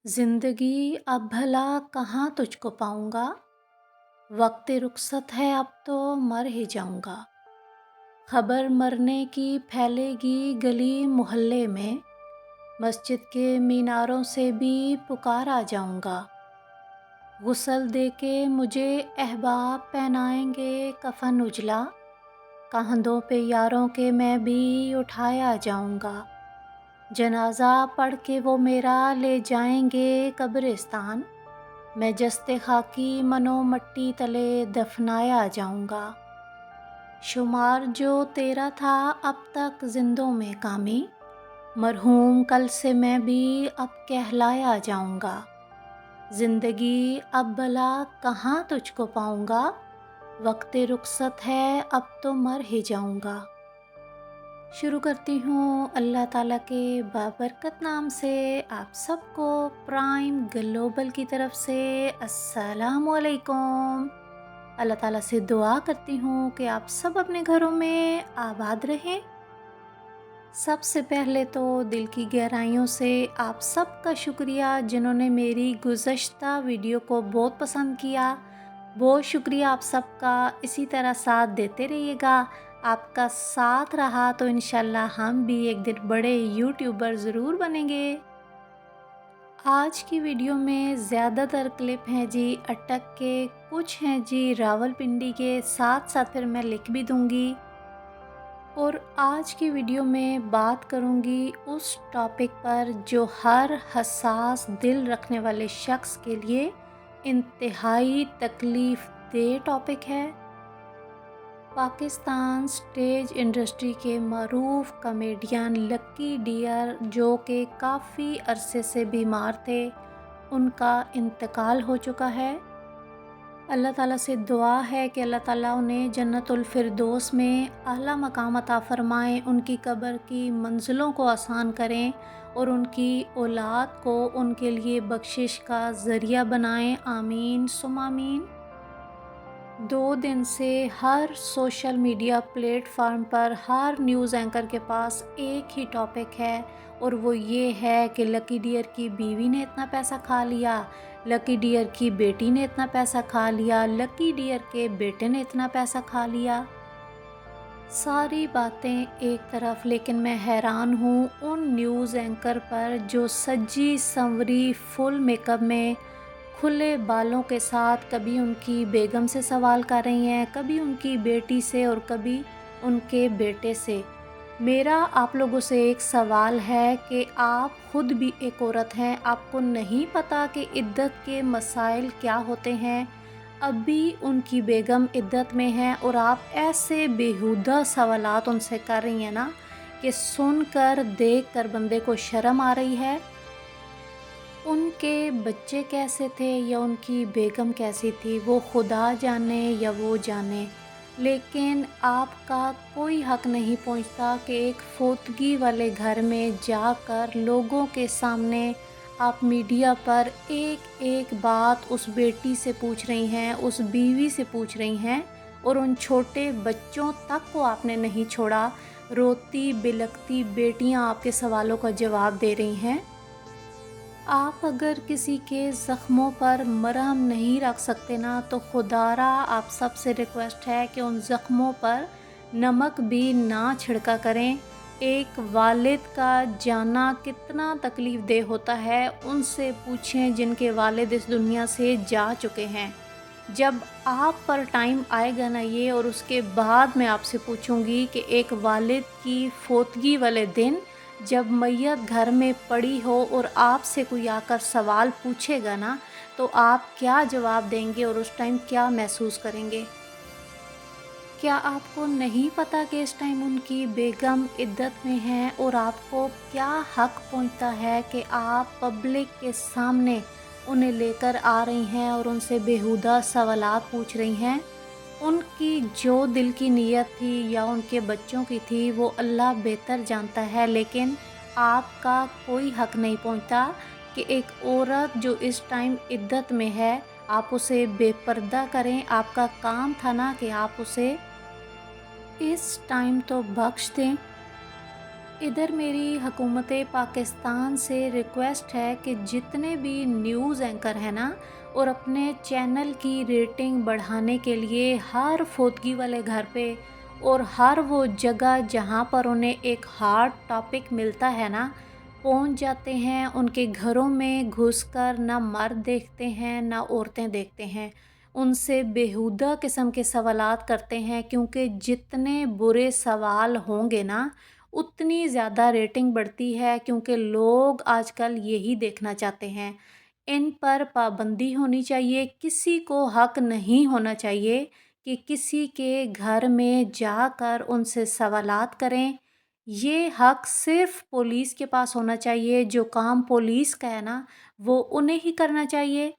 जिंदगी अब भला कहाँ तुझको पाऊंगा। वक्त रुखसत है अब तो मर ही जाऊंगा। खबर मरने की फैलेगी गली मोहल्ले में। मस्जिद के मीनारों से भी पुकार आ जाऊंगा। गुस्ल दे के मुझे अहबाब पहनाएंगे कफन उजला। कंधों पे यारों के मैं भी उठाया जाऊंगा। जनाजा पढ़ के वो मेरा ले जाएंगे कब्रिस्तान। मैं जस्ते खाकी मनो मट्टी तले दफनाया जाऊंगा। शुमार जो तेरा था अब तक जिंदों में कामी। मरहूम कल से मैं भी अब कहलाया जाऊंगा। जिंदगी अब भला कहाँ तुझको पाऊंगा। वक्त रुखसत है अब तो मर ही जाऊंगा। शुरू करती हूँ अल्लाह ताला के बाबरकत नाम से। आप सबको प्राइम ग्लोबल की तरफ से अस्सलामु अलैकुम। अल्लाह ताला से दुआ करती हूँ कि आप सब अपने घरों में आबाद रहें। सबसे पहले तो दिल की गहराइयों से आप सबका शुक्रिया जिन्होंने मेरी गुज़श्ता वीडियो को बहुत पसंद किया। बहुत शुक्रिया आप सबका। इसी तरह साथ देते रहिएगा। आपका साथ रहा तो इंशाल्लाह हम भी एक दिन बड़े यूट्यूबर ज़रूर बनेंगे। आज की वीडियो में ज़्यादातर क्लिप हैं जी अटक के, कुछ हैं जी रावलपिंडी के, साथ साथ फिर मैं लिख भी दूँगी। और आज की वीडियो में बात करूँगी उस टॉपिक पर जो हर हसास दिल रखने वाले शख्स के लिए इंतहाई तकलीफ़ दे टॉपिक है। पाकिस्तान स्टेज इंडस्ट्री के मरूफ कॉमेडियन लकी डियर जो कि काफ़ी अरसे से बीमार थे, उनका इंतकाल हो चुका है। अल्लाह ताला से दुआ है कि अल्लाह ताला उन्हें जन्नतुल फिरदौस में आला मकाम अता फ़रमाएँ, उनकी कब्र की मंजिलों को आसान करें और उनकी औलाद को उनके लिए बख्शिश का ज़रिया बनाएँ। आमीन सुम आमीन। 2 दिन से हर सोशल मीडिया प्लेटफॉर्म पर हर न्यूज़ एंकर के पास एक ही टॉपिक है और वो ये है कि लकी डियर की बीवी ने इतना पैसा खा लिया, लकी डियर की बेटी ने इतना पैसा खा लिया, लकी डियर के बेटे ने इतना पैसा खा लिया। सारी बातें एक तरफ, लेकिन मैं हैरान हूँ उन न्यूज़ एंकर पर जो सजी संवरी फुल मेकअप में खुले बालों के साथ कभी उनकी बेगम से सवाल कर रही हैं, कभी उनकी बेटी से और कभी उनके बेटे से। मेरा आप लोगों से एक सवाल है कि आप खुद भी एक औरत हैं, आपको नहीं पता कि इद्दत के मसाइल क्या होते हैं। अभी उनकी बेगम इद्दत में है और आप ऐसे बेहुदा सवालात उनसे कर रही हैं ना कि सुनकर देखकर बंदे को शर्म आ रही है। उनके बच्चे कैसे थे या उनकी बेगम कैसी थी वो खुदा जाने या वो जाने, लेकिन आपका कोई हक नहीं पहुंचता कि एक फोतगी वाले घर में जाकर लोगों के सामने आप मीडिया पर एक एक बात उस बेटी से पूछ रही हैं, उस बीवी से पूछ रही हैं और उन छोटे बच्चों तक को आपने नहीं छोड़ा। रोती बिलखती बेटियां आपके सवालों का जवाब दे रही हैं। आप अगर किसी के ज़ख्मों पर मरहम नहीं रख सकते ना, तो खुदारा आप सबसे रिक्वेस्ट है कि उन ज़ख्मों पर नमक भी ना छिड़का करें। एक वालिद का जाना कितना तकलीफ़ देह होता है, उनसे पूछें जिनके वालिद इस दुनिया से जा चुके हैं। जब आप पर टाइम आएगा ना ये, और उसके बाद मैं आपसे पूछूंगी कि एक वालिद की फोतगी वाले दिन जब मैयत घर में पड़ी हो और आपसे कोई आकर सवाल पूछेगा ना, तो आप क्या जवाब देंगे और उस टाइम क्या महसूस करेंगे। क्या आपको नहीं पता कि इस टाइम उनकी बेगम इद्दत में है और आपको क्या हक पहुंचता है कि आप पब्लिक के सामने उन्हें लेकर आ रही हैं और उनसे बेहुदा सवालात पूछ रही हैं। उनकी जो दिल की नीयत थी या उनके बच्चों की थी वो अल्लाह बेहतर जानता है, लेकिन आपका कोई हक नहीं पहुंचता कि एक औरत जो इस टाइम इद्दत में है आप उसे बेपर्दा करें। आपका काम था ना कि आप उसे इस टाइम तो बख्श दें। इधर मेरी हुकूमत पाकिस्तान से रिक्वेस्ट है कि जितने भी न्यूज़ एंकर हैं ना, और अपने चैनल की रेटिंग बढ़ाने के लिए हर फौतगी वाले घर पे और हर वो जगह जहाँ पर उन्हें एक हार्ड टॉपिक मिलता है ना, पहुँच जाते हैं। उनके घरों में घुसकर ना मर्द देखते हैं ना औरतें देखते हैं, उनसे बेहुदा किस्म के सवालात करते हैं, क्योंकि जितने बुरे सवाल होंगे ना उतनी ज़्यादा रेटिंग बढ़ती है, क्योंकि लोग आजकल यही देखना चाहते हैं। इन पर पाबंदी होनी चाहिए, किसी को हक नहीं होना चाहिए कि किसी के घर में जाकर उनसे सवालात करें। ये हक सिर्फ़ पुलिस के पास होना चाहिए, जो काम पुलिस का है ना, वो उन्हें ही करना चाहिए।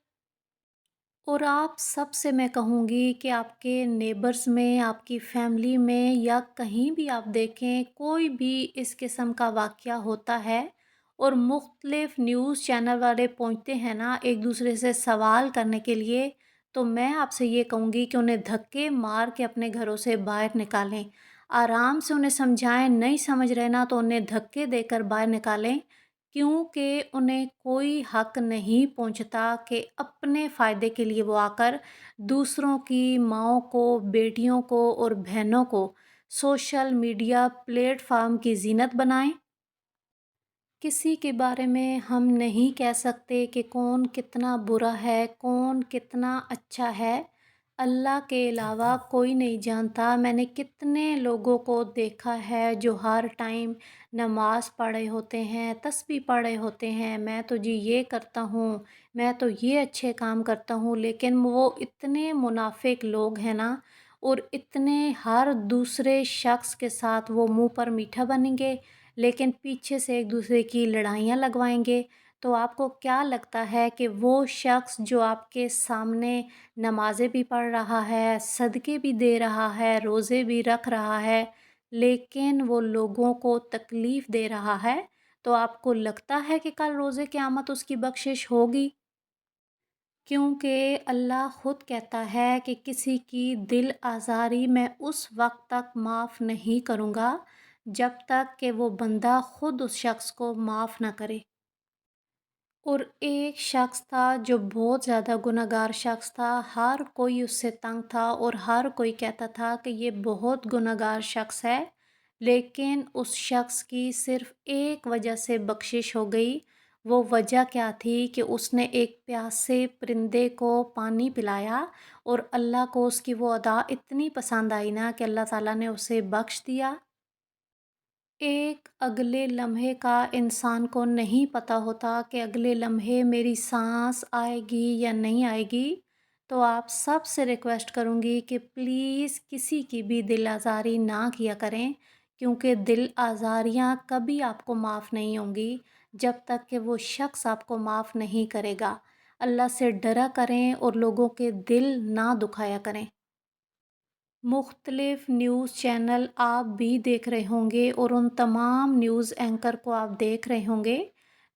और आप सबसे मैं कहूँगी कि आपके नेबर्स में, आपकी फैमिली में या कहीं भी आप देखें, कोई भी इस किस्म का वाक़या होता है और मुख्तलिफ़ न्यूज़ चैनल वाले पहुँचते हैं ना एक दूसरे से सवाल करने के लिए, तो मैं आपसे ये कहूँगी कि उन्हें धक्के मार के अपने घरों से बाहर निकालें। आराम से उन्हें समझाएँ, नहीं समझ रहे ना तो उन्हें धक्के देकर बाहर निकालें, क्योंकि उन्हें कोई हक नहीं पहुंचता कि अपने फ़ायदे के लिए वो आकर दूसरों की माँओं को, बेटियों को और बहनों को सोशल मीडिया प्लेटफ़ॉर्म की ज़ीनत बनाएं। किसी के बारे में हम नहीं कह सकते कि कौन कितना बुरा है, कौन कितना अच्छा है। अल्लाह के अलावा कोई नहीं जानता। मैंने कितने लोगों को देखा है जो हर टाइम नमाज़ पढ़े होते हैं, तस्बीह पढ़े होते हैं, मैं तो जी ये करता हूँ, मैं तो ये अच्छे काम करता हूँ, लेकिन वो इतने मुनाफिक लोग हैं ना, और इतने हर दूसरे शख्स के साथ वो मुँह पर मीठा बनेंगे, लेकिन पीछे से एक दूसरे की लड़ाइयाँ लगवाएंगे। तो आपको क्या लगता है कि वो शख्स जो आपके सामने नमाज़ें भी पढ़ रहा है, सदक़े भी दे रहा है, रोज़े भी रख रहा है, लेकिन वो लोगों को तकलीफ़ दे रहा है, तो आपको लगता है कि कल रोज़े क़यामत उसकी बख़्शिश होगी? क्योंकि अल्लाह ख़ुद कहता है कि किसी की दिल आज़ारी मैं उस वक़्त तक माफ़ नहीं करूँगा, जब तक कि वो बंदा ख़ुद उस शख़्स को माफ़ ना करे। और एक शख़्स था जो बहुत ज़्यादा गुनहगार शख़्स था, हर कोई उससे तंग था और हर कोई कहता था कि ये बहुत गुनहगार शख़्स है, लेकिन उस शख़्स की सिर्फ़ एक वजह से बख़्शिश हो गई। वो वजह क्या थी कि उसने एक प्यासे परिंदे को पानी पिलाया, और अल्लाह को उसकी वो अदा इतनी पसंद आई ना कि अल्लाह ताला ने उसे बख़्श दिया। एक अगले लम्हे का इंसान को नहीं पता होता कि अगले लम्हे मेरी सांस आएगी या नहीं आएगी। तो आप सबसे रिक्वेस्ट करूँगी कि प्लीज़ किसी की भी दिल आज़ारी ना किया करें, क्योंकि दिल आज़ारियाँ कभी आपको माफ़ नहीं होंगी जब तक कि वो शख्स आपको माफ़ नहीं करेगा। अल्लाह से डरा करें और लोगों के दिल ना दुखाया करें। मुख्तलिफ़ न्यूज़ चैनल आप भी देख रहे होंगे और उन तमाम न्यूज़ एंकर को आप देख रहे होंगे,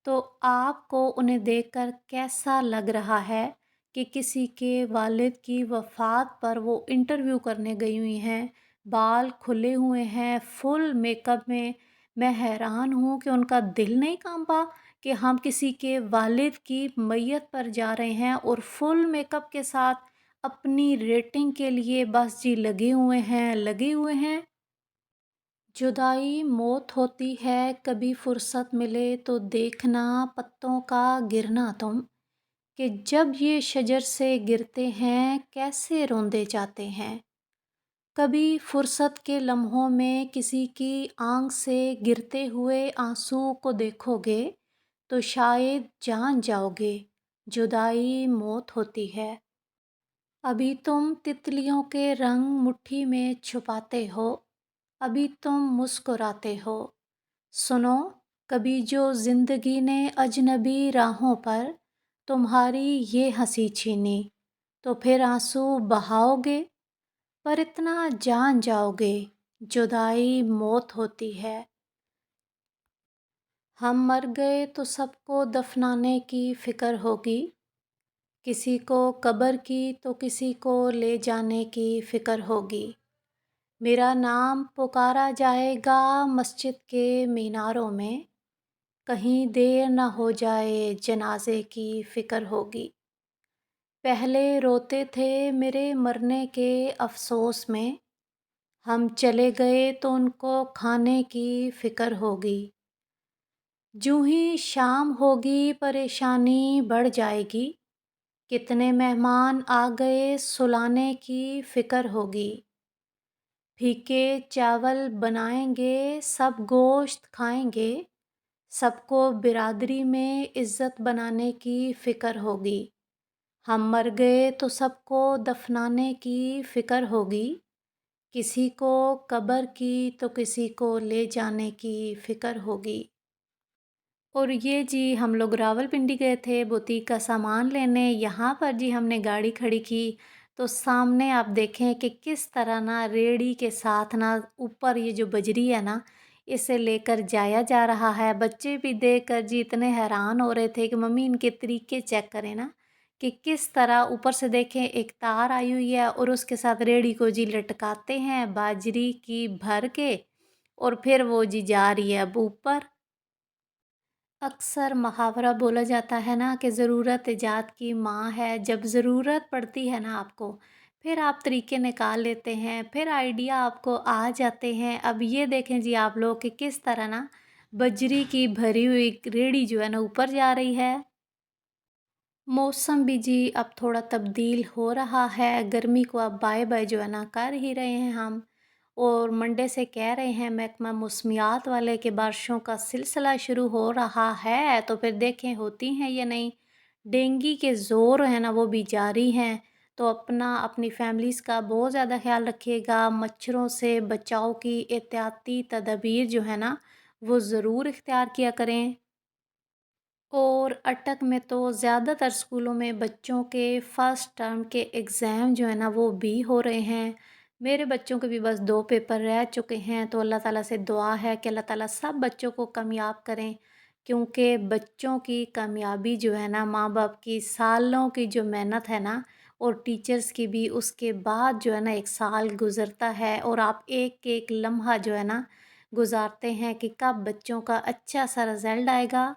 तो आपको उन्हें देखकर कैसा लग रहा है कि किसी के वालिद की वफ़ात पर वो इंटरव्यू करने गई हुई हैं, बाल खुले हुए हैं, फुल मेकअप में। मैं हैरान हूँ कि उनका दिल नहीं काँपा कि हम किसी के वालिद की मैयत पर जा रहे हैं और फुल मेकअप के साथ अपनी रेटिंग के लिए बस जी लगे हुए हैं, लगे हुए हैं। जुदाई मौत होती है, कभी फुर्सत मिले तो देखना पत्तों का गिरना तुम, कि जब ये शजर से गिरते हैं कैसे रोंदे जाते हैं। कभी फुर्सत के लम्हों में किसी की आँख से गिरते हुए आंसू को देखोगे तो शायद जान जाओगे, जुदाई मौत होती है। अभी तुम तितलियों के रंग मुट्ठी में छुपाते हो, अभी तुम मुस्कुराते हो। सुनो, कभी जो ज़िंदगी ने अजनबी राहों पर तुम्हारी ये हंसी छीनी, तो फिर आंसू बहाओगे, पर इतना जान जाओगे, जुदाई मौत होती है। हम मर गए तो सबको दफनाने की फ़िक्र होगी, किसी को कब्र की तो किसी को ले जाने की फ़िक्र होगी। मेरा नाम पुकारा जाएगा मस्जिद के मीनारों में, कहीं देर न हो जाए जनाजे की फ़िक्र होगी। पहले रोते थे मेरे मरने के अफ़सोस में, हम चले गए तो उनको खाने की फ़िक्र होगी। जूँ ही शाम होगी परेशानी बढ़ जाएगी, कितने मेहमान आ गए सुलाने की फ़िक्र होगी। फीके चावल बनाएंगे सब गोश्त खाएंगे, सबको बिरादरी में इज़्ज़त बनाने की फ़िक्र होगी। हम मर गए तो सबको दफनाने की फ़िक्र होगी, किसी को कब्र की तो किसी को ले जाने की फ़िक्र होगी। और ये जी हम लोग रावलपिंडी गए थे बुटीक का सामान लेने। यहाँ पर जी हमने गाड़ी खड़ी की तो सामने आप देखें कि किस तरह ना रेड़ी के साथ ना ऊपर ये जो बजरी है ना, इसे लेकर जाया जा रहा है। बच्चे भी देखकर जी इतने हैरान हो रहे थे कि मम्मी इनके तरीके चेक करें ना, कि किस तरह ऊपर से देखें एक तार आई हुई है और उसके साथ रेड़ी को जी लटकाते हैं बाजरी की भर के, और फिर वो जी जा रही है अब ऊपर। अक्सर मुहावरा बोला जाता है ना कि ज़रूरत इजाद की माँ है। जब ज़रूरत पड़ती है ना आपको, फिर आप तरीके निकाल लेते हैं, फिर आइडिया आपको आ जाते हैं। अब ये देखें जी आप लोग कि किस तरह ना बजरी की भरी हुई रेहड़ी जो है ना ऊपर जा रही है। मौसम भी जी अब थोड़ा तब्दील हो रहा है, गर्मी को अब बाय बाय जो है ना कर ही रहे हैं हम। और मंडे से कह रहे हैं महकमा मौसमियात वाले कि बारिशों का सिलसिला शुरू हो रहा है, तो फिर देखें होती हैं या नहीं। डेंगू के ज़ोर है ना वो भी जारी हैं, तो अपना अपनी फैमिलीज़ का बहुत ज़्यादा ख्याल रखिएगा। मच्छरों से बचाव की एहतियाती तदबीर जो है ना वो ज़रूर इख्तियार किया करें। और अटक में तो ज़्यादातर स्कूलों में बच्चों के फर्स्ट टर्म के एग्ज़ाम जो है ना वो भी हो रहे हैं। मेरे बच्चों के भी बस 2 पेपर रह चुके हैं, तो अल्लाह ताला से दुआ है कि अल्लाह ताला सब बच्चों को कामयाब करें। क्योंकि बच्चों की कामयाबी जो है ना माँ-बाप की सालों की जो मेहनत है ना, और टीचर्स की भी, उसके बाद जो है ना 1 साल गुज़रता है और आप एक-एक लम्हा जो है ना गुज़ारते हैं कि कब बच्चों का अच्छा सा रिज़ल्ट आएगा।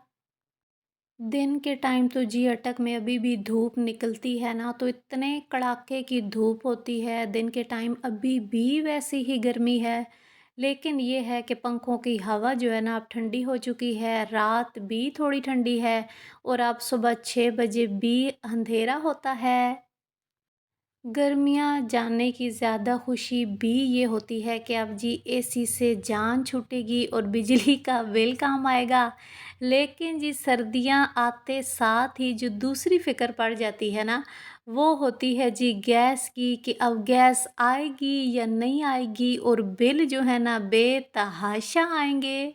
दिन के टाइम तो जी अटक में अभी भी धूप निकलती है ना, तो इतने कड़ाके की धूप होती है दिन के टाइम, अभी भी वैसी ही गर्मी है। लेकिन ये है कि पंखों की हवा जो है ना अब ठंडी हो चुकी है, रात भी थोड़ी ठंडी है और अब सुबह 6 बजे भी अंधेरा होता है। गर्मियाँ जाने की ज़्यादा खुशी भी ये होती है कि अब जी एसी से जान छूटेगी और बिजली का बिल काम आएगा। लेकिन जी सर्दियाँ आते साथ ही जो दूसरी फ़िक्र पड़ जाती है ना, वो होती है जी गैस की, कि अब गैस आएगी या नहीं आएगी, और बिल जो है ना बेतहाशा आएँगे।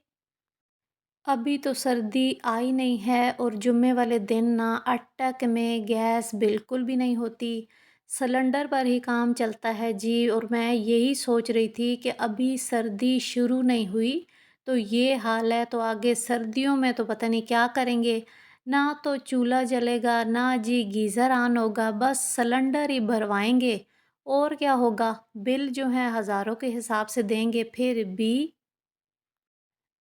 अभी तो सर्दी आई नहीं है और जुम्मे वाले दिन ना अटक में गैस बिल्कुल भी नहीं होती, सिलेंडर पर ही काम चलता है जी। और मैं यही सोच रही थी कि अभी सर्दी शुरू नहीं हुई तो ये हाल है, तो आगे सर्दियों में तो पता नहीं क्या करेंगे। ना तो चूल्हा जलेगा ना जी गीज़र ऑन होगा, बस सिलेंडर ही भरवाएंगे। और क्या होगा, बिल जो है हज़ारों के हिसाब से देंगे फिर भी।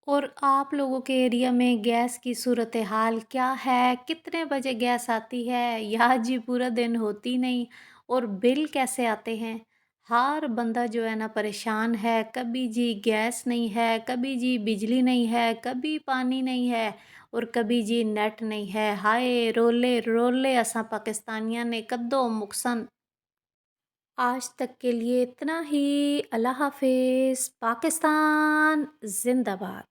और आप लोगों के एरिया में गैस की सूरत हाल क्या है? कितने बजे गैस आती है? या जी पूरा दिन होती नहीं? और बिल कैसे आते हैं? हर बंदा जो है ना परेशान है, कभी जी गैस नहीं है, कभी जी बिजली नहीं है, कभी पानी नहीं है और कभी जी नेट नहीं है। हाय रोले रोले असां पाकिस्तानियां ने कद्दो मुकसन। आज तक के लिए इतना ही। अल्लाह हाफिज़। पाकिस्तान जिंदाबाद।